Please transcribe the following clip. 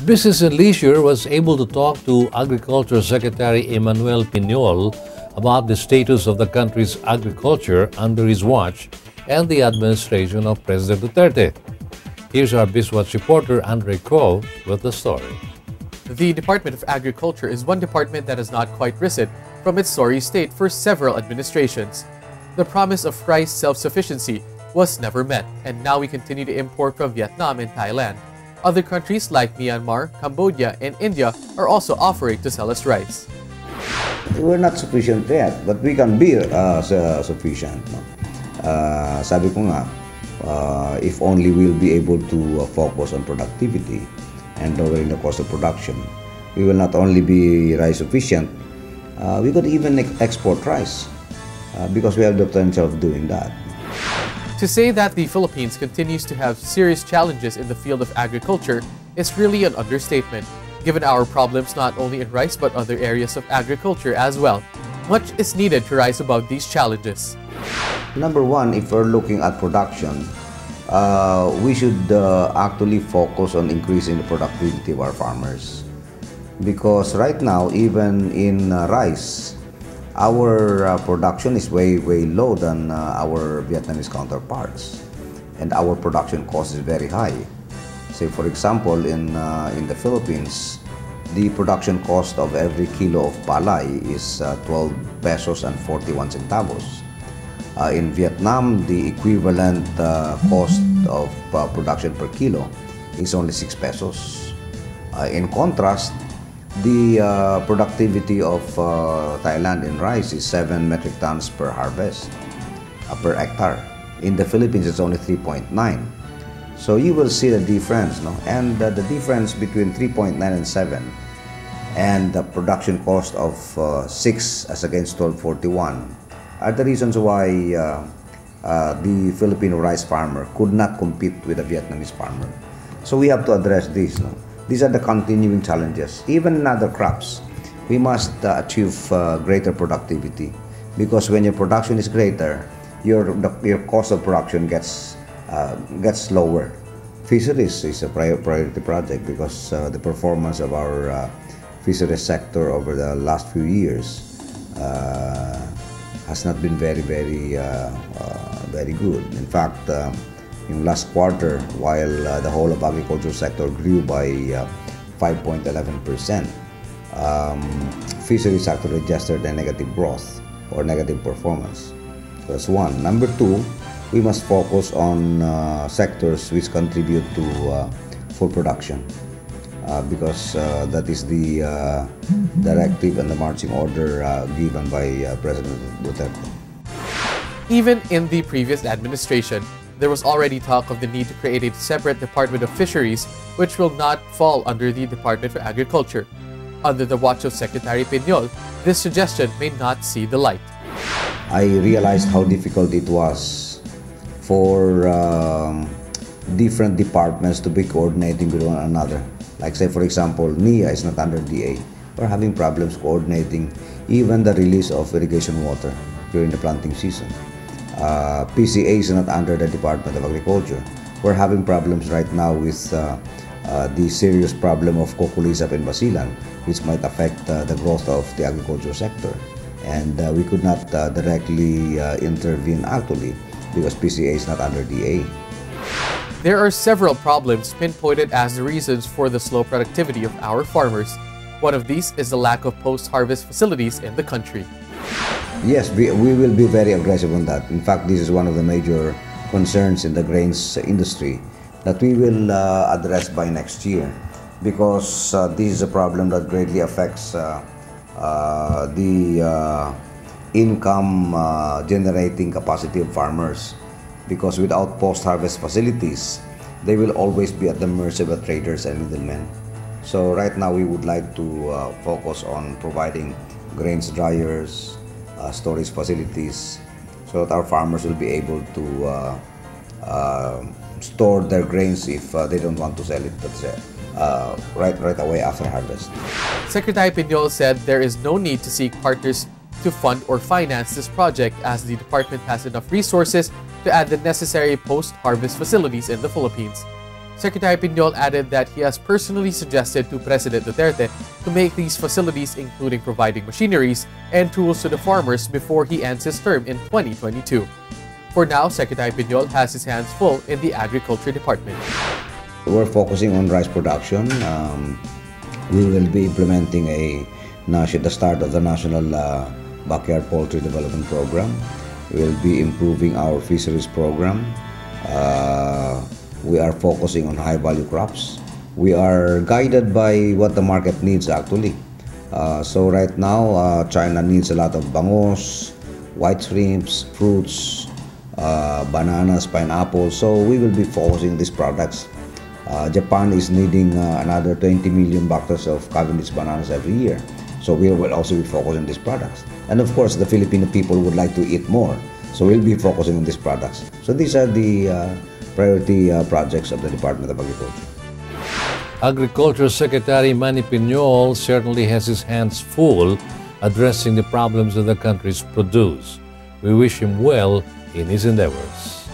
Business and Leisure was able to talk to Agriculture Secretary Emmanuel Pinol about the status of the country's agriculture under his watch and the administration of President Duterte. Here's our Bizwatch reporter Andre Ko with the story. The Department of Agriculture is one department that has not quite risen from its sorry state for several administrations. The promise of rice self-sufficiency was never met, and now we continue to import from Vietnam and Thailand. Other countries like Myanmar, Cambodia, and India are also offering to sell us rice. We're not sufficient yet, but we can be sufficient. Sabi ko nga, if only we'll be able to focus on productivity and lowering the cost of production, we will not only be rice sufficient, we could even export rice because we have the potential of doing that. To say that the Philippines continues to have serious challenges in the field of agriculture is really an understatement, given our problems not only in rice but other areas of agriculture as well. Much is needed to rise above these challenges. Number one, if we're looking at production, we should actually focus on increasing the productivity of our farmers. Because right now, even in rice, our production is way low than our Vietnamese counterparts, and our production cost is very high. Say for example, in the Philippines, the production cost of every kilo of palay is 12 pesos and 41 centavos. In Vietnam, the equivalent cost of production per kilo is only 6 pesos. In contrast, the productivity of Thailand in rice is 7 metric tons per harvest, per hectare. In the Philippines, it's only 3.9. So you will see the difference, no? And the difference between 3.9 and 7 and the production cost of 6 as against 12.41 are the reasons why the Filipino rice farmer could not compete with the Vietnamese farmer. So we have to address this, no? These are the continuing challenges. Even in other crops, we must achieve greater productivity, because when your production is greater, your cost of production gets lower. Fisheries is a priority project because the performance of our fisheries sector over the last few years has not been very good. In fact, in last quarter, while the whole of agriculture sector grew by 5.11%, fisheries sector registered a negative growth or negative performance. That's one. Number two, we must focus on sectors which contribute to food production, because that is the directive and the marching order given by President Duterte. Even in the previous administration, there was already talk of the need to create a separate Department of Fisheries, which will not fall under the Department for Agriculture. Under the watch of Secretary Pinol, this suggestion may not see the light. I realized how difficult it was for different departments to be coordinating with one another. Like say for example, NIA is not under DA. We're having problems coordinating even the release of irrigation water during the planting season. PCA is not under the Department of Agriculture. We're having problems right now with the serious problem of Kukulisap and Basilan, which might affect the growth of the agriculture sector. And we could not directly intervene actually because PCA is not under DA. There are several problems pinpointed as the reasons for the slow productivity of our farmers. One of these is the lack of post-harvest facilities in the country. Yes, we will be very aggressive on that. In fact, this is one of the major concerns in the grains industry that we will address by next year, because this is a problem that greatly affects the income generating capacity of farmers, because without post-harvest facilities, they will always be at the mercy of the traders and middlemen. So right now we would like to focus on providing grains dryers, storage facilities, so that our farmers will be able to store their grains if they don't want to sell it right away after harvest. Secretary Pinol said there is no need to seek partners to fund or finance this project, as the department has enough resources to add the necessary post-harvest facilities in the Philippines. Secretary Pinol added that he has personally suggested to President Duterte to make these facilities, including providing machineries and tools to the farmers before he ends his term in 2022. For now, Secretary Pinol has his hands full in the Agriculture Department. We're focusing on rice production. We will be implementing the start of the National Backyard Poultry Development Program. We'll be improving our fisheries program. We are focusing on high-value crops. We are guided by what the market needs actually. So right now, China needs a lot of bangos, white shrimps, fruits, bananas, pineapples. So we will be focusing these products. Japan is needing another 20 million boxes of Cavendish bananas every year. So we will also be focusing on these products. And of course, the Filipino people would like to eat more. So we'll be focusing on these products. So these are the priority projects of the Department of Agriculture. Agriculture Secretary Emmanuel Pinol certainly has his hands full addressing the problems that the countries produce. We wish him well in his endeavors.